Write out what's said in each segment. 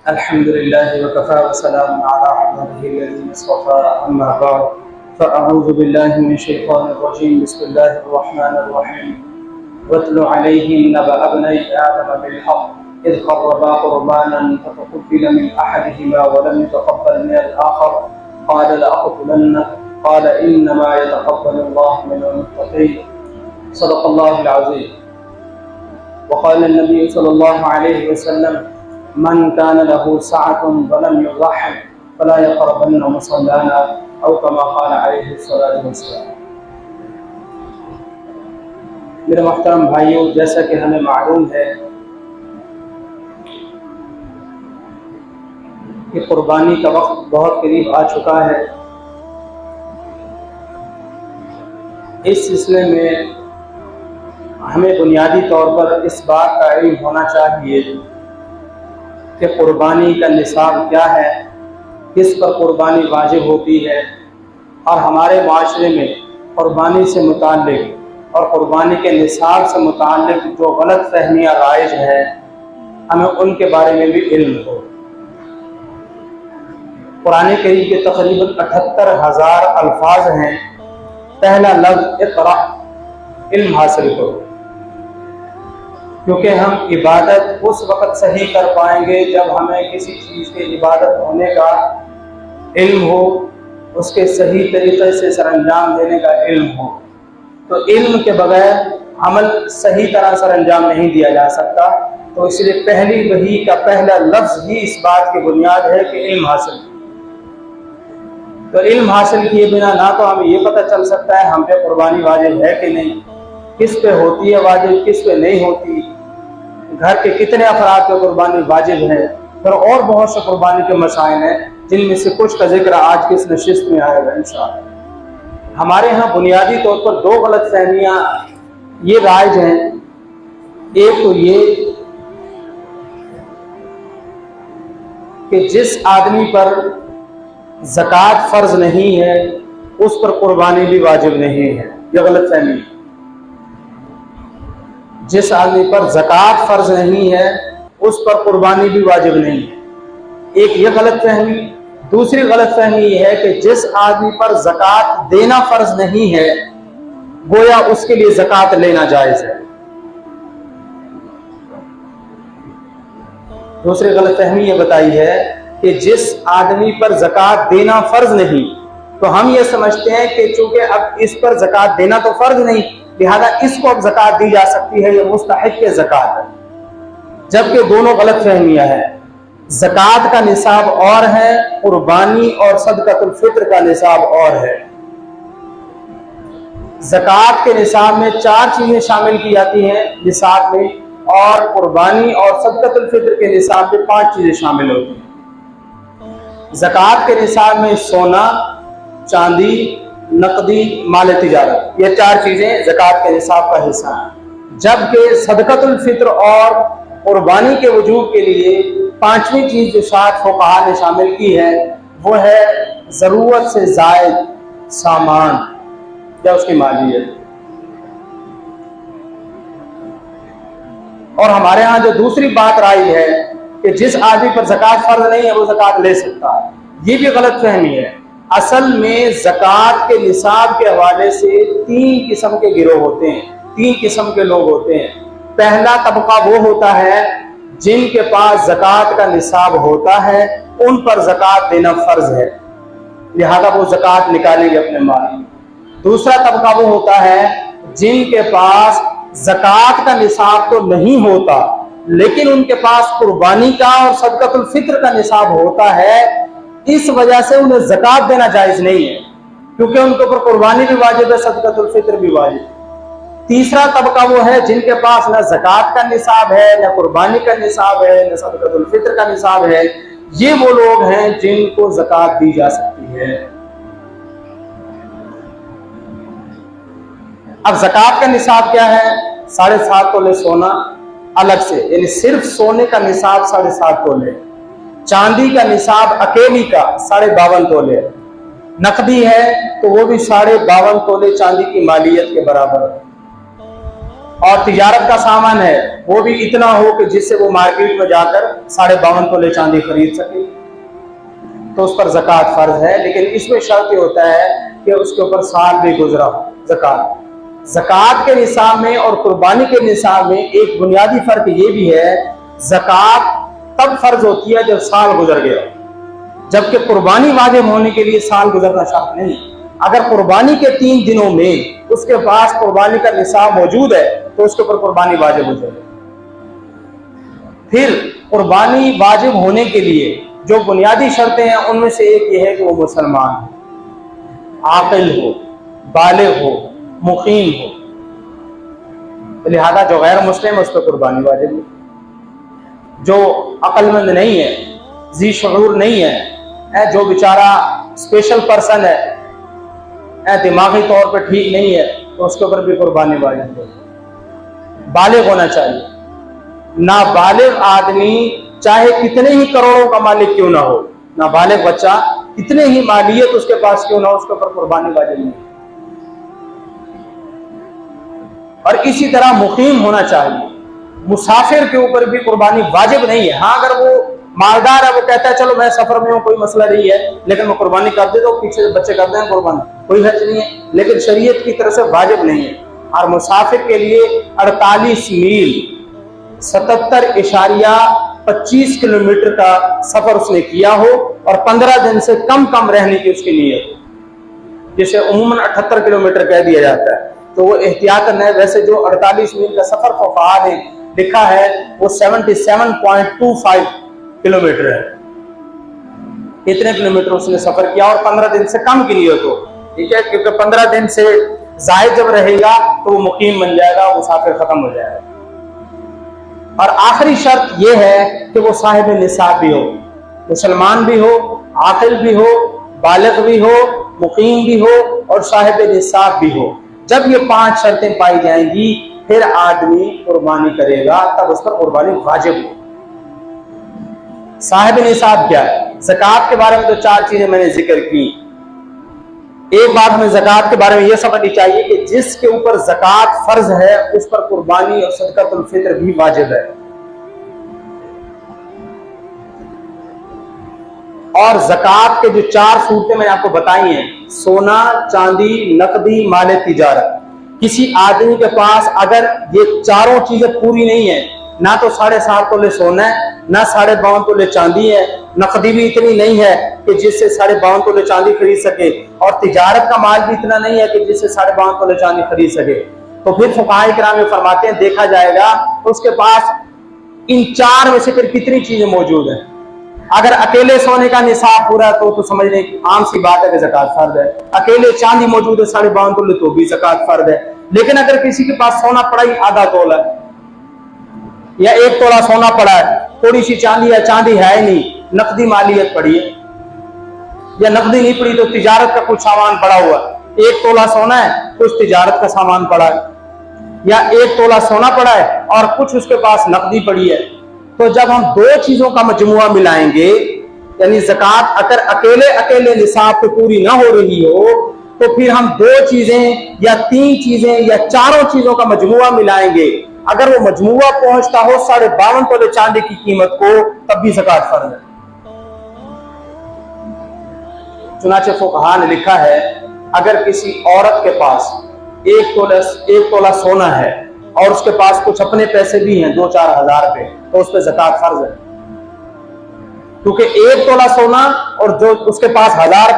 अल्हम्दुलिल्लाह वकफ़ा वसलामुन अला इबादिहिल्लज़ीना इस्तफ़ा अम्मा बअद फ़अऊज़ु बिल्लाहि मिनश्शैतानिर्रजीम बिस्मिल्लाहिर्रहमानिर्रहीम वत्लु अलैहिम नबअ इब्नै आदम बिल्हक़्क़ इज़ क़र्रबा क़ुरबानन फ़तक़ुब्बिल मिन अहदिहिमा व लम यतक़ब्बल मिनल आख़र क़ाल लअक़तुलन्नक क़ाल इन्नमा यतक़ब्बलुल्लाहु मिनल मुत्तक़ीन सदक़ल्लाहुल अज़ीम वक़ाल नबी सल्लल्लाहु अलैहि वसल्लम मन कान लहू सअतुन वलम युज़हिर फला यक़रबन्न मुसल्लाना औ कमा क़ाल अलैहि सल्लल्लाहु अलैहि वसल्लम। मेरे मोहतरम भाइयों, जैसा कि हमें मालूम है कि कुर्बानी का वक्त बहुत करीब आ चुका है। इस सिलसिले में हमें बुनियादी तौर पर इस बात का इल्म होना चाहिए कि कुर्बानी का निसाब क्या है, किस पर कुर्बानी वाजिब होती है, और हमारे माशरे में कुर्बानी से मुताल्लिक़ और कुर्बानी के निसाब से मुताल्लिक़ जो गलत फहमियाँ राइज हैं, हमें उनके बारे में भी इल्म हो। कुरान करीम के तकरीबन 78,000 अल्फाज हैं। पहला लफ्ज़ इक़रा, इल्म हासिल करो, क्योंकि हम इबादत उस वक़्त सही कर पाएंगे जब हमें किसी चीज़ के इबादत होने का इल्म हो, उसके सही तरीक़े से सरअंजाम देने का इल्म हो। तो इल्म के बगैर अमल सही तरह सरअंजाम नहीं दिया जा सकता। तो इसलिए पहली वही का पहला लफ्ज़ ही इस बात की बुनियाद है कि इल्म हासिल। तो इल्म हासिल किए बिना ना तो हमें ये पता चल सकता है हम पे कुर्बानी वाजिब है कि नहीं, किस पे होती है वाजिब, किस पे नहीं होती, घर के कितने अफराद पे कुर्बानी वाजिब है, फिर और बहुत से कुर्बानी के मसाइल हैं जिनमें से कुछ का जिक्र आज की इस नशिस्त में आएगा इंशाअल्लाह। हमारे यहाँ बुनियादी तौर पर दो गलत फहमियाँ ये राइज हैं। एक तो ये कि जिस आदमी पर ज़कात फ़र्ज नहीं है उस पर कुर्बानी भी वाजिब नहीं है, यह गलत फहमी। जिस आदमी पर ज़कात फ़र्ज नहीं है उस पर कुर्बानी भी वाजिब नहीं है, एक ये गलत फहमी। दूसरी गलत फहमी ये है कि जिस आदमी पर ज़कात देना फ़र्ज नहीं है गोया उसके लिए ज़कात लेना जायज़ है। दूसरी गलत फहमी ये बताई है कि जिस आदमी पर ज़कात देना फ़र्ज नहीं, तो हम ये समझते हैं कि चूंकि अब इस पर ज़कात देना तो फ़र्ज नहीं, लिहाजा इसको अब ज़कात दी जा सकती है, ये मुस्तहिक़ के ज़कात है, जबकि दोनों गलत फहमियाँ हैं। ज़कात का निसाब और है, कुर्बानी और सदक़तुल फ़ित्र का निसाब और है। ज़कात के निसाब में 4 चीज़ें शामिल की जाती हैं निसाब में, और कुर्बानी और सदक़तुल फ़ित्र के निसाब में 5 चीज़ें शामिल होती हैं। ज़कात के निसाब में सोना, चांदी, नकदी, माल तिजारत, ये 4 चीज़ें ज़कात के निसाब का हिस्सा हैं। जबकि सदक़तुल फ़ित्र और कुर्बानी के वजूब के लिए 5वीं चीज़ जो साथ फ़ुक़हा ने शामिल की है वो है ज़रूरत से ज़ायद सामान या उसकी मालियत। और हमारे यहाँ जो दूसरी बात राई है कि जिस आदमी पर ज़कात फ़र्ज नहीं है वो ज़कात ले सकता है, ये भी गलत फहमी है। असल में ज़कात के निसाब के हवाले से 3 किस्म के गिरोह होते हैं, 3 किस्म के लोग होते हैं। पहला तबका वो होता है जिनके पास ज़कात का निसाब होता है, उन पर ज़कात देना फ़र्ज है, लिहाजा वो ज़कात निकालेंगे अपने माल में। दूसरा तबका वो होता है जिनके पास ज़कात का निसाब तो नहीं होता लेकिन उनके पास कुर्बानी का और सदक़तुल फ़ित्र का निसाब होता है, इस वजह से उन्हें ज़कात देना जायज़ नहीं है, क्योंकि उनके ऊपर कुर्बानी भी वाजिब है, सदक़तुल फ़ित्र भी वाजिब। तीसरा तबका वो है जिनके पास न ज़कात का निसाब है, न कुर्बानी का निसाब है, न सदक़तुल फ़ित्र का निसाब है। ये वो लोग हैं जिनको ज़कात दी जा सकती है। अब ज़कात का निसाब क्या है? 7.5 तोले सोना अलग से, यानी सिर्फ सोने का निसाब 7.5 तोले, चांदी का निसाब अकेली का 52.5 तोले, नकदी है तो वो भी 52.5 तोले चांदी की मालियत के बराबर है। और तिजारत का सामान है वो भी इतना हो कि जिससे वो मार्केट में जाकर 52.5 तोले चांदी खरीद सके, तो उस पर ज़कात फर्ज है। लेकिन इसमें शर्त ये होता है कि उसके ऊपर साल भी गुजरा हो। ज़कात के निसाब में और कुर्बानी के निसाब में एक बुनियादी फर्क ये भी है, ज़कात तब फर्ज होती है जब साल गुजर गया, जबकि कुर्बानी वाजिब होने के लिए साल गुजरना शर्त नहीं। अगर कुर्बानी के 3 दिनों में उसके पास कुर्बानी का निसाब मौजूद है तो उसके ऊपर कुर्बानी वाजिब हो जाएगी। फिर कुर्बानी वाजिब होने के लिए जो बुनियादी शर्तें हैं उनमें से एक ये है कि वो मुसलमान हो, आकिल हो, बालिग हो, मुकीम हो। लिहाजा जो गैर मुस्लिम है उस पर कुर्बानी वाजिब है। जो अक्लमंद नहीं है, जी शऊर नहीं है, जो बेचारा स्पेशल पर्सन है, दिमागी तौर पर ठीक नहीं है, तो उसके ऊपर भी कुर्बानी वाजिब है। बालिग होना चाहिए। नाबालिग आदमी चाहे कितने ही करोड़ों का मालिक क्यों ना हो, नाबालिग बच्चा कितने ही मालियत उसके पास क्यों ना हो, उसके ऊपर कुर्बानी वाजिब नहीं। और इसी तरह मुकीम होना चाहिए। मुसाफिर के ऊपर भी कुर्बानी वाजिब नहीं है। हाँ, अगर वो मालदार है, वो कहता है चलो मैं सफर में हूं, कोई मसला नहीं है, लेकिन मैं कुर्बानी कर देता हूं, पीछे बच्चे करते हैं कुर्बानी, कोई हर्ज नहीं है, लेकिन शरीयत की तरफ से वाजिब नहीं है। और मुसाफिर के लिए 48 मील 77.25 किलोमीटर का सफर उसने किया हो और 15 दिन से कम रहने की उसकी नीयत हो, जिसे उम्मन 78 किलोमीटर कह दिया जाता है, तो वो एहतियातन है। वैसे जो 48 मील का सफर फुक़हा ने लिखा है वो 77.25 किलोमीटर है। इतने किलोमीटर उसने सफर किया और 15 दिन से कम की नियत हो, ठीक है, क्योंकि 15 दिन से जायद जब रहेगा तो वो मुकीम बन जाएगा, मुसाफिर खत्म हो जाएगा। और आखिरी शर्त यह है कि वो साहिब निसाब भी हो, मुसलमान भी हो, आकिल भी हो, बालिग भी हो, मुकीम भी हो और साहिब निसाब भी हो। जब ये 5 शर्तें पाई जाएंगी फिर आदमी कुर्बानी करेगा, तब उस पर कुर्बानी वाजिब हो। साहिब निसाब क्या है? ज़कात के बारे में तो 4 चीजें मैंने जिक्र की। एक बात हमें ज़कात के बारे में यह समझनी चाहिए कि जिसके ऊपर ज़कात फर्ज है उस पर कुर्बानी और सदक़तुल फित्र भी वाजिब है। और ज़कात के जो 4 सूरतें मैंने आपको बताई हैं, सोना, चांदी, नकदी, माले तिजारत। किसी आदमी के पास अगर ये चारों चीजें पूरी नहीं है, ना तो 7.5 तोले सोना है, ना 52.5 तोले चांदी है, नकदी भी इतनी नहीं है कि जिससे 52.5 तोले चांदी खरीद सके, और तिजारत का माल भी इतना नहीं है कि जिससे 52.5 तोले चांदी खरीद सके, तो फिर फुक़हा किराम फरमाते हैं देखा जाएगा तो उसके पास इन 4 में से फिर कितनी चीजें मौजूद हैं। अगर अकेले सोने का निसाब पूरा है तो समझ लें आम सी बात है कि ज़कात फर्ज है। अकेले चांदी मौजूद है 52.5 तोले तो भी ज़कात फर्ज है। लेकिन अगर किसी के पास सोना पड़ा ही आधा तोला या 1 तोला सोना पड़ा है, थोड़ी सी चांदी है, चांदी है ही नहीं, नकदी मालियत पड़ी है, या नकदी नहीं पड़ी तो तिजारत का कुछ सामान पड़ा हुआ, 1 तोला सोना है, कुछ तिजारत का सामान पड़ा है, या 1 तोला सोना पड़ा है और कुछ उसके पास नकदी पड़ी है, तो जब हम 2 चीजों का मजमुआ मिलाएंगे, यानी ज़कात अगर अकेले निसाब पे पूरी ना हो रही हो, तो फिर हम 2 चीजें या 3 चीजें या 4 चीजों का मजमुआ मिलाएंगे, अगर वो मजमुआ पहुंचता हो 52.5 तोले चांदी की कीमत को, तब भी ज़कात फर्ज है। चुनाचे फुक़हा ने लिखा है अगर किसी औरत के पास 1 तोला सोना है और उसके पास कुछ अपने पैसे भी हैं 2-4 हजार रुपए, तो उस पर ज़कात फर्ज है, क्योंकि 1 तोला सोना और जो उसके पास 1000,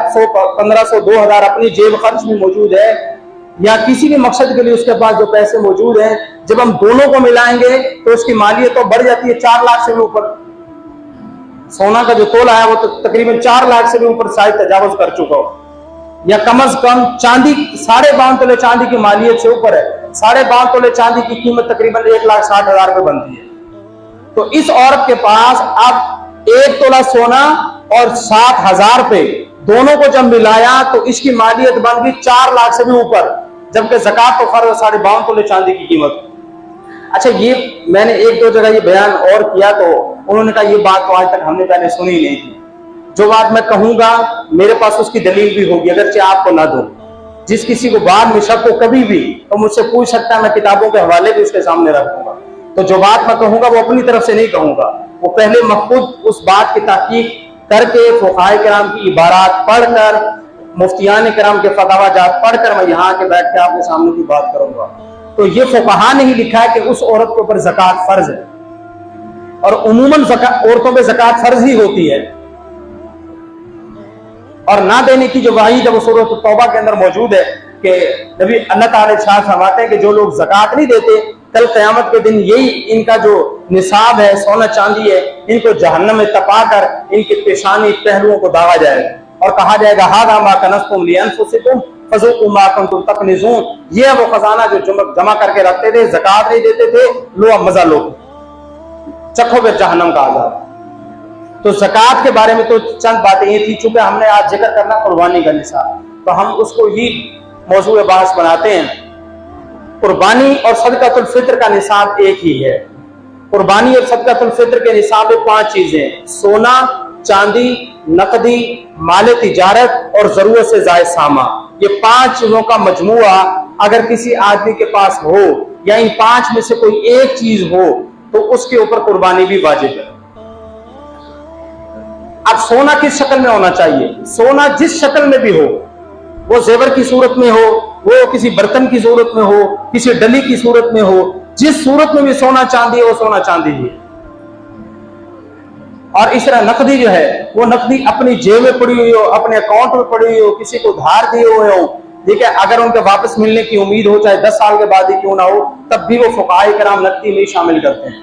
1500, 2000 अपनी जेब खर्च में मौजूद है, या किसी भी मकसद के लिए उसके पास जो पैसे मौजूद हैं, जब हम दोनों को मिलाएंगे तो उसकी मालियत तो बढ़ जाती है 4 लाख से भी ऊपर। सोना का जो तोला है वो तो तकरीबन 4 लाख से भी ऊर शायद तजावुज कर चुका हो, या कम अज कम चांदी 52.5 तोले चांदी की मालियत से ऊपर है। 52.5 तोले चांदी की कीमत तकरीबन 1,60,000 रुपए बनती है। तो इस औरत के पास अब 1 तोला सोना और 60,000 रुपए दोनों को जब मिलाया तो इसकी मालियत बन गई 4 लाख से भी ऊपर, जबकि ज़कात तो फर्ज 52.5 तोले चांदी की कीमत। अच्छा, ये मैंने 1-2 जगह ये बयान और किया तो उन्होंने कहा ये बात तो आज तक हमने पहले सुनी नहीं थी। जो बात मैं कहूंगा मेरे पास उसकी दलील भी होगी, अगरचे आपको ना दूं, जिस किसी को बाद में शक हो कभी भी तो मुझसे पूछ सकता है, मैं किताबों के हवाले भी उसके सामने रखूंगा। तो जो बात मैं कहूंगा वो अपनी तरफ से नहीं कहूंगा, वो पहले मैं खुद उस बात की तहकीक करके फुक़हाए किराम की इबारात पढ़कर, मुफ्तियान किराम के फतवाजात पढ़कर मैं यहाँ के बैठ के आपके सामने की बात करूंगा। तो ये फुक़हा ने ही लिखा है कि उस औरत के ऊपर ज़कात फर्ज है, और उमूमन औरतों पे ज़कात फर्ज ही होती है, और ना देने की जो वाईद है वो सूरत तौबा के अंदर मौजूद है कि नबी अल्लाह ताला इरशाद फरमाते हैं कि जो लोग ज़कात नहीं देते कल क़यामत के दिन यही इनका जो निसाब है, सोना चांदी है, इनको जहन्नम में तपा कर इनके पेशानी पहलुओं को दागा जाएगा और कहा जाएगा हादा मा कनज़्तुम लिअन्फुसिकुम फज़ूक़ू मा कुन्तुम तकनिज़ून। ये है वो खजाना जो जमा करके रखते थे, ज़कात नहीं देते थे, लो अब मजा लो, चखो फिर जहन्नम का अज़ाब। तो ज़कात के बारे में तो चंद बातें ये थी, चूंकि हमने आज जिक्र करना कुर्बानी का निसाब, तो हम उसको ही मौजूद बहस बनाते हैं। कुर्बानी और सदक़तुल फ़ित्र का निसाब एक ही है। कुर्बानी और सदक़तुल फ़ित्र के निसाब में 5 चीजें: सोना, चांदी, नकदी, माल तिजारत और जरूरत से ज़ायद सामा। ये 5 चीजों का मजमुआ अगर किसी आदमी के पास हो या इन 5 में से कोई एक चीज हो तो उसके ऊपर कुर्बानी भी वाजिब है। अब सोना किस शक्ल में होना चाहिए? सोना जिस शक्ल में भी हो, वो जेवर की सूरत में हो, वो किसी बर्तन की सूरत में हो, किसी डली की सूरत में हो, जिस सूरत में भी सोना चांदी है वो सोना चांदी है। और इस तरह नकदी जो है वो नकदी अपनी जेब में पड़ी हुई हो, अपने अकाउंट में पड़ी हुई हो, किसी को धार दिए हुए हो, ठीक है, अगर उनके वापस मिलने की उम्मीद हो चाहे 10 साल के बाद ही क्यों ना हो, तब भी वो फुक़हाए किराम नकदी में शामिल करते हैं।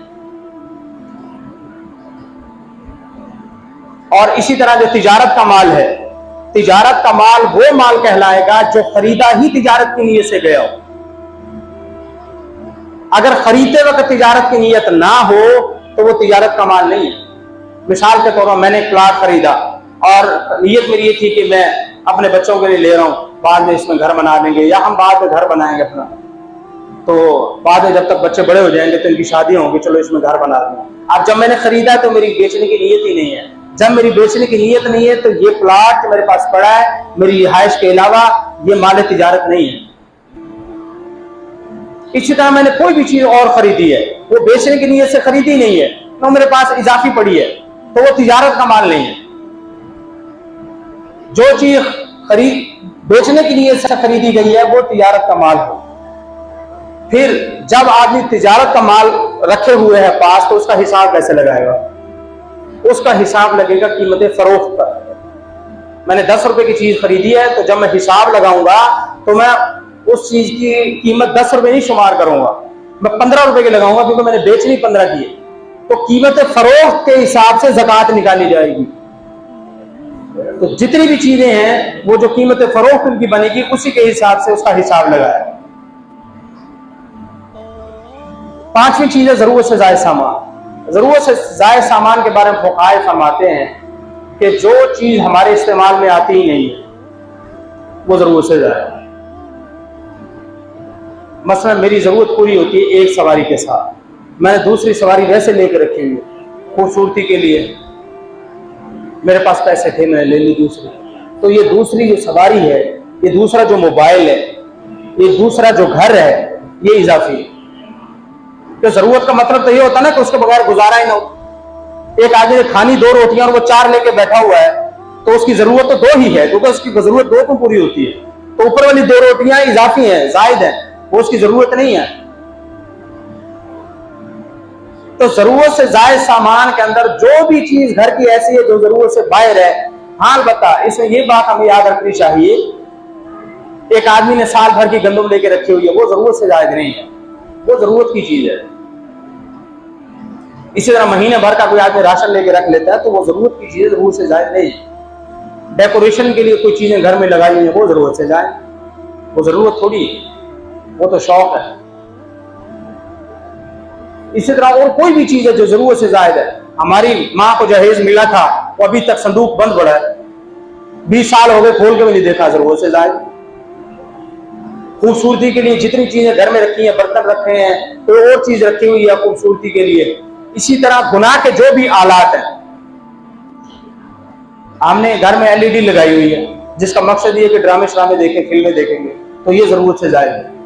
और इसी तरह जो तिजारत का माल है, तिजारत का माल वो माल कहलाएगा जो खरीदा ही तिजारत की नीयत से गया हो। अगर खरीदते वक्त तिजारत की नीयत ना हो तो वो तिजारत का माल नहीं है। मिसाल के तौर पर मैंने एक प्लाट खरीदा और नीयत मेरी ये थी कि मैं अपने बच्चों के लिए ले रहा हूं, बाद में इसमें घर बना देंगे या हम बाद में घर बनाएंगे अपना, तो बाद में जब तक बच्चे बड़े हो जाएंगे तो इनकी शादी होंगी, चलो इसमें घर बना देंगे। अब जब मैंने खरीदा तो मेरी बेचने की नीयत ही नहीं है। जब मेरी बेचने की नीयत नहीं है तो ये प्लाट मेरे पास पड़ा है, मेरी रिहाइश के अलावा ये माल तिजारत नहीं है। इसी तरह मैंने कोई भी चीज और खरीदी है, वो बेचने की नीयत से खरीदी नहीं है, तो मेरे पास इजाफी पड़ी है, तो वो तिजारत का माल नहीं है। जो चीज बेचने की नीयत से खरीदी गई है वो तिजारत का माल हो। फिर जब आदमी तिजारत का माल रखे हुए है पास, तो उसका हिसाब कैसे लगाएगा? उसका हिसाब लगेगा कीमत फरोख्त पर। मैंने 10 रुपए की चीज खरीदी है, तो जब मैं हिसाब लगाऊंगा तो मैं उस चीज की कीमत 10 रुपए नहीं शुमार करूंगा, मैं 15 रुपए की लगाऊंगा, क्योंकि मैंने बेचनी 15 की है। तो कीमत फरोख्त के हिसाब से ज़कात निकाली जाएगी। तो जितनी भी चीजें हैं वो जो कीमत फरोख्त उनकी बनेगी उसी के हिसाब से उसका हिसाब लगाया। 5वीं चीज है जरूरत से ज़ायद सामान। जरूरत से ज़ायद सामान के बारे में फुक़हाए फरमाते हैं कि जो चीज हमारे इस्तेमाल में आती ही नहीं है वो जरूरत से ज़ायद। मसलन मेरी जरूरत पूरी होती है एक सवारी के साथ, मैंने दूसरी सवारी वैसे लेकर रखी हुई है खूबसूरती के लिए, मेरे पास पैसे थे मैंने ले ली दूसरी, तो ये दूसरी जो सवारी है, ये दूसरा जो मोबाइल है, ये दूसरा जो घर है, ये इजाफी है। तो जरूरत का मतलब तो ये होता है ना कि उसके बगैर गुजारा ही ना हो। एक आदमी ने खानी 2 रोटियां और वो 4 लेके बैठा हुआ है, तो उसकी जरूरत तो 2 ही है, क्योंकि उसकी जरूरत 2 को पूरी होती है। तो ऊपर वाली 2 रोटियां इजाफी हैं, जायद है, वो उसकी जरूरत नहीं है। तो जरूरत से जायद सामान के अंदर जो भी चीज घर की ऐसी है जो जरूरत से बाहर है, हाँ अलबत्ता इसमें ये बात हमें याद रखनी चाहिए, एक आदमी ने साल भर की गंदम लेके रखी हुई है, वो जरूरत से जायद नहीं है, वो जरूरत की चीज है। इसी तरह महीने भर का कोई आदमी राशन लेके रख लेता है तो वो जरूरत की चीज है, जरूरत से जायद नहीं है। डेकोरेशन के लिए कोई चीजें घर में लगाई हुई है वो जरूरत से जायद, वो जरूरत थोड़ी है, वो तो शौक है। इसी तरह और कोई भी चीज है जो जरूरत से जायद है। हमारी माँ को जहेज मिला था वो अभी तक संदूक बंद पड़ा है, 20 साल हो गए खोल के भी नहीं देखा, जरूरत से जायद। खूबसूरती के लिए जितनी चीजें घर में रखी हैं, बर्तन रखे हैं, कोई और चीज रखी हुई है खूबसूरती के लिए। इसी तरह गुनाह के जो भी आलात हैं, हमने घर में LED लगाई हुई है, जिसका मकसद ये कि ड्रामे श्रामे देखें, फिल्में देखेंगे, तो ये जरूरत से जायज है।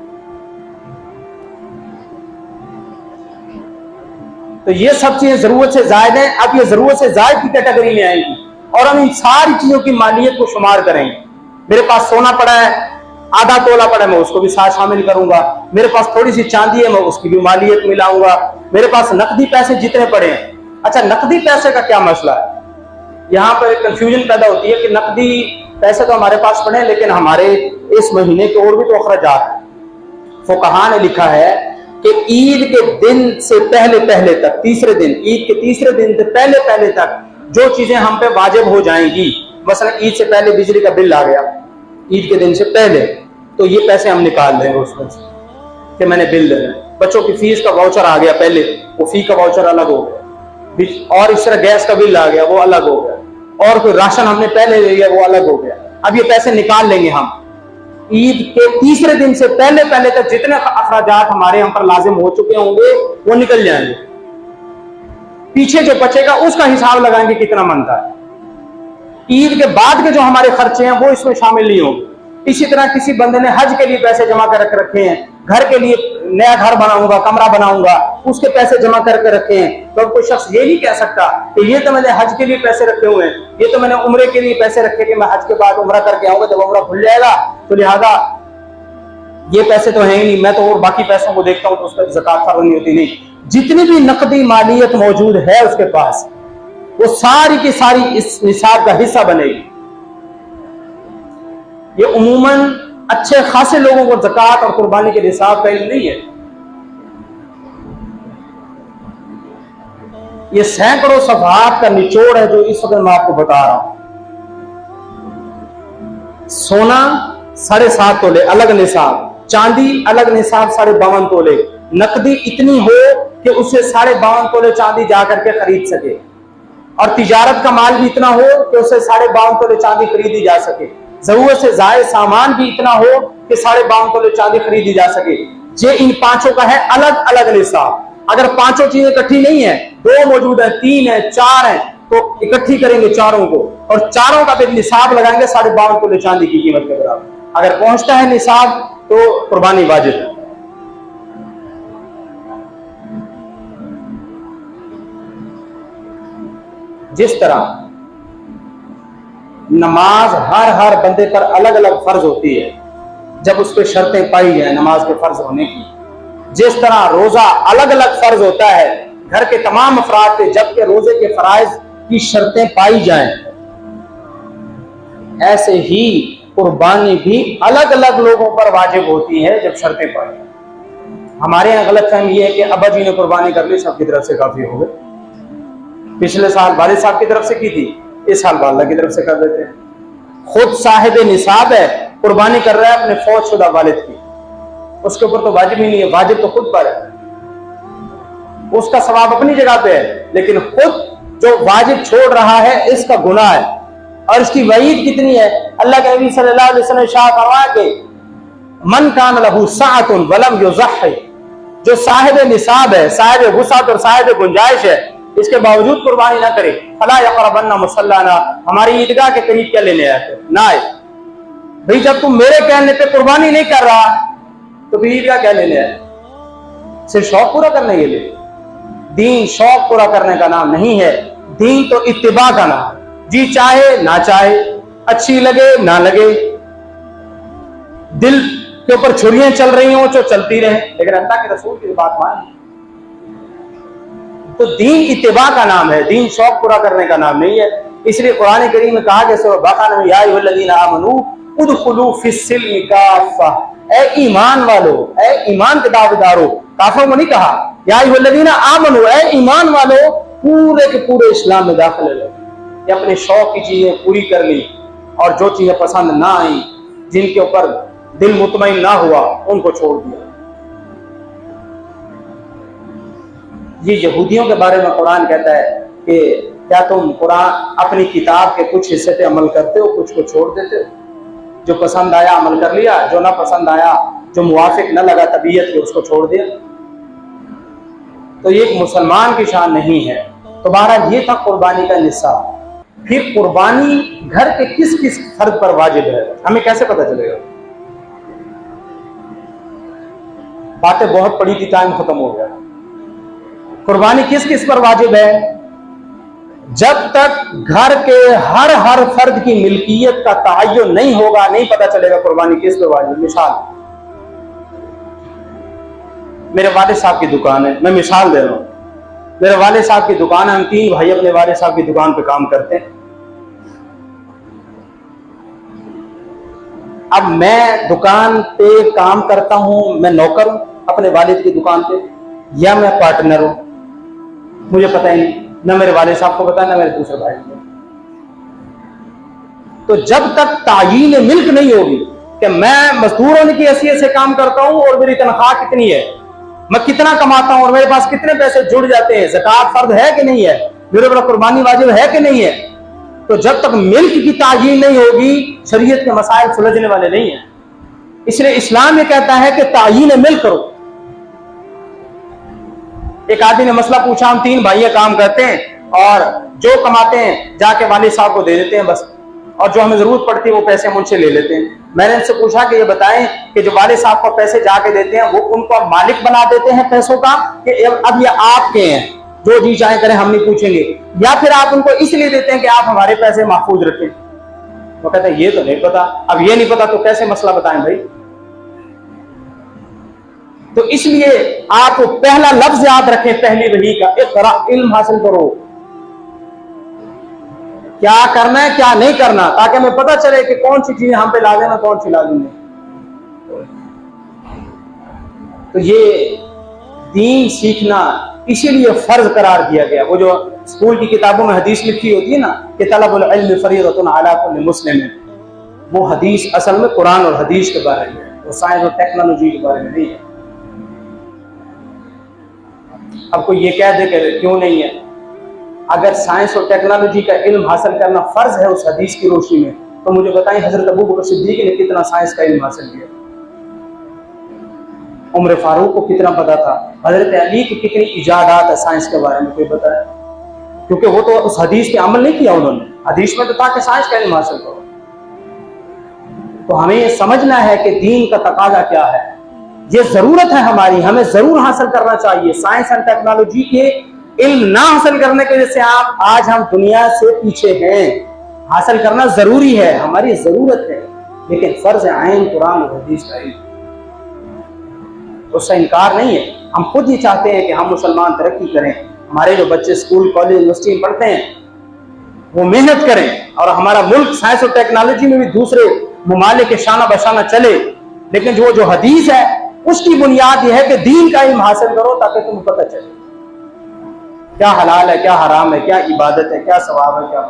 तो ये सब चीजें जरूरत से जायद हैं। अब ये जरूरत से जायद की कैटेगरी में आएंगी और हम इन सारी चीजों की मालियत को शुमार करेंगे। मेरे पास सोना पड़ा है, आधा तोला पड़ा है, मैं उसको भी साथ शामिल करूंगा। मेरे पास थोड़ी सी चांदी है, मैं उसकी भी मालियत मिलाऊंगा। मेरे पास नकदी पैसे जितने पड़े हैं। अच्छा, नकदी पैसे का क्या मसला है? यहाँ पर एक कंफ्यूजन पैदा होती है कि नकदी पैसे तो हमारे पास पड़े हैं, लेकिन हमारे इस महीने के और भी तो अखराजात हैं। फुकहा ने लिखा है कि ईद के दिन से पहले पहले तक, तीसरे दिन, ईद के तीसरे दिन से पहले पहले तक जो चीजें हम पे वाजिब हो जाएंगी, मसलन ईद से पहले बिजली का बिल आ गया, ईद के दिन से पहले, तो ये पैसे हम निकाल लेंगे उसमें से कि मैंने बिल देना। बच्चों की फीस का वाउचर आ गया पहले, वो फी का वाउचर अलग हो गया, और इस तरह गैस का बिल आ गया, वो अलग हो गया, और कोई राशन हमने पहले ले लिया, वो अलग हो गया। अब ये पैसे निकाल लेंगे हम ईद के तीसरे दिन से पहले पहले तक। जितने अखराजात हमारे हम पर लाजिम हो चुके होंगे वो निकल जाएंगे। पीछे जो बचेगा उसका हिसाब लगाएंगे कितना बनता है। ईद के बाद के जो हमारे खर्चे हैं वो इसमें शामिल नहीं होंगे। इसी तरह किसी बंदे ने हज के लिए पैसे जमा कर रखे हैं, घर के लिए नया घर बनाऊंगा, कमरा बनाऊंगा, उसके पैसे जमा करके रखे हैं, तो कोई शख्स ये नहीं कह सकता कि ये तो मैंने हज के लिए पैसे रखे हुए हैं, ये तो मैंने उम्रे के लिए पैसे रखे कि मैं हज के बाद उम्रा करके आऊंगा, जब उम्रा खुल जाएगा तो लिहाजा ये पैसे तो हैं ही नहीं, मैं तो और बाकी पैसों को देखता हूं तो उस पर ज़कात फर्ज नहीं होती। नहीं, जितनी भी नकदी मालियत मौजूद है उसके पास, वो सारी की सारी इस निसाब का हिस्सा बनेगी। ये उमूमन अच्छे खासे लोगों को ज़कात और कुर्बानी के निसाब का इल्म नहीं है। ये सैकड़ों सफ़हात का निचोड़ है जो इस वक्त मैं आपको बता रहा हूं। सोना 7.5 तोले अलग निसाब, चांदी अलग निसाब 52.5 तोले, नकदी इतनी हो कि उसे 52.5 तोले चांदी जाकर के खरीद सके, और तिजारत का माल भी इतना हो कि उसे 52.5 तोले चांदी खरीदी जा सके, जरूरत से जायद सामान भी इतना हो कि 52.5 तोले चांदी खरीदी जा सके। ये इन पांचों का है अलग अलग निसाब। अगर पांचों चीजें इकट्ठी नहीं है, 2 मौजूद है, 3 है, 4 है, तो इकट्ठी करेंगे चारों को और चारों का भी निसाब लगाएंगे 52.5 तोले चांदी की कीमत के बराबर। अगर पहुंचता है निसाब तो कुर्बानी वाजिब है। जिस तरह नमाज हर बंदे पर अलग अलग फर्ज होती है जब उस पर शर्तें पाई जाए नमाज के फर्ज होने की, जिस तरह रोजा अलग अलग फर्ज होता है घर के तमाम अफराद पे जबकि रोजे के फराइज की शर्तें पाई जाएं, ऐसे ही कुर्बानी भी अलग अलग लोगों पर वाजिब होती है जब शर्तें पाई। हमारे यहाँ गलत फहमी ये है कि अब्बा जी ने कुर्बानी कर ली, सबकी तरफ से काफी हो गए। पिछले साल वालिद साहब की तरफ से की थी, इस साल वालिदा की तरफ से कर देते हैं। खुद साहिब निसाब है, कुर्बानी कर रहा है अपने फौजशुदा वालिद की, उसके ऊपर तो वाजिब ही नहीं है, वाजिब तो खुद पर है, उसका सवाब अपनी जगह पे है, लेकिन खुद जो वाजिब छोड़ रहा है इसका गुनाह है। और इसकी वईद कितनी है। अल्लाह के नबी सल्लल्लाहु अलैहि वसल्लम ने शाह फरमाया कि मन कान लहू साअतुन वलम युज़हि, जो साहिब निसाब है, साहिब वुसात और साहिब गुंजाइश है, इसके बावजूद कुर्बानी ना करे, फला यक़रबन्ना मुसल्लाना, हमारी ईदगाह के करीब क्या लेने आए ना आए। भाई जब तुम मेरे कहने पे कुर्बानी नहीं कर रहा तो फिर ईदगाह क्या लेने आए? सिर्फ शौक पूरा करने के लिए? दीन शौक पूरा करने का नाम नहीं है, दीन तो इत्तिबा का नाम। जी चाहे ना चाहे, अच्छी लगे ना लगे, दिल के ऊपर छुरियां चल रही हो तो चलती रहे, लेकिन अल्लाह के रसूल की बात मान। तो दीन इत्तिबा का नाम है, दीन शौक पूरा करने का नाम नहीं है। इसलिए कुरान करीम में कहा कि सूरह बक़रा में या अय्युहल्लज़ीना आमनू उदखुलू फिस्सिल्मि काफ़ा, ऐ ईमान वालो, ऐ ईमान के दावेदारों, काफिरों को नहीं कहा, या अय्युहल्लज़ीना आमनू, ऐ ईमान वालो, पूरे के पूरे इस्लाम में दाखिल हो। ये अपने शौक की चीजें पूरी कर ली और जो चीजें पसंद ना आई, जिनके ऊपर दिल मुतमईन ना हुआ, उनको छोड़ दिया। ये यहूदियों के बारे में कुरान कहता है कि क्या तुम कुरान अपनी किताब के कुछ हिस्से पे अमल करते हो, कुछ को छोड़ देते हो? जो पसंद आया अमल कर लिया, जो ना पसंद आया, जो मुवाफिक न लगा तबीयत के, उसको छोड़ दिया। तो ये एक मुसलमान की शान नहीं है। तो बहरहाल ये था कुर्बानी का निसाब। फिर कुर्बानी घर के किस किस फर्द पर वाजिब है, हमें कैसे पता चलेगा? बातें बहुत पड़ी थी, टाइम खत्म हो गया। कुर्बानी किस किस पर वाजिब है? जब तक घर के हर फर्द की मिल्कियत का तयन नहीं होगा, नहीं पता चलेगा कुर्बानी किस पर वाजिब। मिसाल, मेरे वालिद साहब की दुकान है, मैं मिसाल दे रहा हूं। मेरे वालिद साहब की दुकान है, हम 3 भाई अपने वालिद साहब की दुकान पे काम करते हैं। अब मैं दुकान पे काम करता हूं, मैं नौकर हूं अपने वालिद की दुकान पे, या मैं पार्टनर हूं, मुझे पता ही नहीं, ना मेरे वालिद साहब को पता, ना मेरे दूसरे भाई को। तो जब तक तायीन मिल्क नहीं होगी कि मैं मजदूर होने की हैसियत से काम करता हूं और मेरी तनख्वाह कितनी है, मैं कितना कमाता हूं और मेरे पास कितने पैसे जुड़ जाते हैं, ज़कात फर्द है कि नहीं है, मेरे ऊपर कुर्बानी वाजिब है कि नहीं है, तो जब तक मिल्क की तायीन नहीं होगी शरीयत के मसाइल सुलझने वाले नहीं है। इसलिए इस्लाम ये कहता है कि तायीन मिल्क करो। एक आदमी ने मसला पूछा, हम 3 भाई काम करते हैं और जो कमाते हैं जाके वालिद साहब को दे देते हैं बस, और जो हमें जरूरत पड़ती है वो पैसे हम उनसे ले लेते हैं। मैंने उनसे पूछा कि ये बताएं कि जो वालिद साहब को पैसे जाके देते हैं वो उनको मालिक बना देते हैं पैसों का, कि अब ये आपके हैं, जो जी चाहे करें, हम नहीं पूछेंगे, या फिर आप उनको इसलिए देते हैं कि आप हमारे पैसे महफूज रखें? वो कहते हैं ये तो नहीं पता। अब ये नहीं पता तो कैसे मसला बताएं भाई? तो इसलिए आप पहला लफ्ज याद रखें पहली वही का, इक़रा, इल्म हासिल करो, क्या करना है क्या नहीं करना, ताकि हमें पता चले कि कौन सी चीजें हम पे लाजिम है, कौन सी लाजिम नहीं। तो ये दीन सीखना इसीलिए फर्ज करार दिया गया। वो जो स्कूल की किताबों में हदीस लिखी होती है ना कि तलबुल इल्म फरीदतुन अला कुल्लि मुस्लिम, वो हदीस असल में कुरान और हदीस के बारे में है, वो साइंस और टेक्नोलॉजी के बारे में नहीं है। अब कोई ये कह दे कि क्यों नहीं है? अगर साइंस और टेक्नोलॉजी का इल्म हासिल करना फर्ज है उस हदीस की रोशनी में, तो मुझे बताएं हजरत अबू बकर सिद्दीक ने कितना साइंस का इल्म हासिल किया, उमर फारूक को कितना पता था, हजरत अली की कितनी इजादात है साइंस के बारे में, कोई बताया? क्योंकि वो तो उस हदीस पे अमल नहीं किया उन्होंने। हदीस में तो था कि साइंस का इल्म हासिल करो। तो हमें ये समझना है कि दीन का तकाजा क्या है, ये जरूरत है हमारी, हमें जरूर हासिल करना चाहिए। साइंस एंड टेक्नोलॉजी के इल्म ना हासिल करने की वजह से आज हम दुनिया से पीछे हैं। हासिल करना जरूरी है, हमारी जरूरत है, लेकिन फर्ज आइन कुरान और हदीस का इल्म, उससे इनकार नहीं है। हम खुद ही चाहते हैं कि हम मुसलमान तरक्की करें, हमारे जो बच्चे स्कूल कॉलेज यूनिवर्सिटी में पढ़ते हैं वो मेहनत करें, और हमारा मुल्क साइंस और टेक्नोलॉजी में भी दूसरे मुमालिक के शाना बशाना चले। लेकिन जो हदीस है उसकी बुनियाद यह है कि दीन का इल्म हासिल करो ताकि तुम्हें पता चले क्या हलाल है, क्या हराम है, क्या इबादत है, क्या सवाब है, क्या।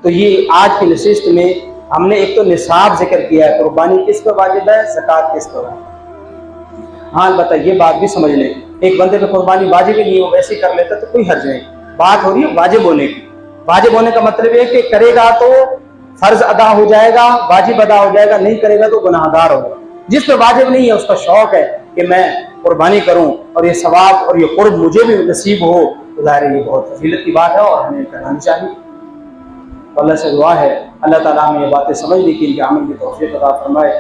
तो ये आज की नशिस्त में हमने एक तो निसाब जिक्र किया है, कुर्बानी किस पर वाजिब है, ज़कात किस पर है। हाँ अलबत्ता ये बात भी समझ लें, एक बंदे पे कुर्बानी वाजिब ही नहीं हो वैसे ही कर लेता तो कोई हर्ज नहीं। बात हो रही है वाजिब होने की। वाजिब होने का मतलब है कि करेगा तो फर्ज अदा हो जाएगा, वाजिब अदा हो जाएगा, नहीं करेगा तो गुनाहगार होगा। जिस पर वाजिब नहीं है उसका शौक है कि मैं कुर्बानी करूं और ये सवाब और ये कुर्ब मुझे भी नसीब हो, तो ज़ाहिर ये बहुत फजीलत की बात है और हमें करना चाहिए। अल्लाह से दुआ है अल्लाह ताला हमें ये बातें समझने की, इनके अमल की तौफीक अता फरमाए।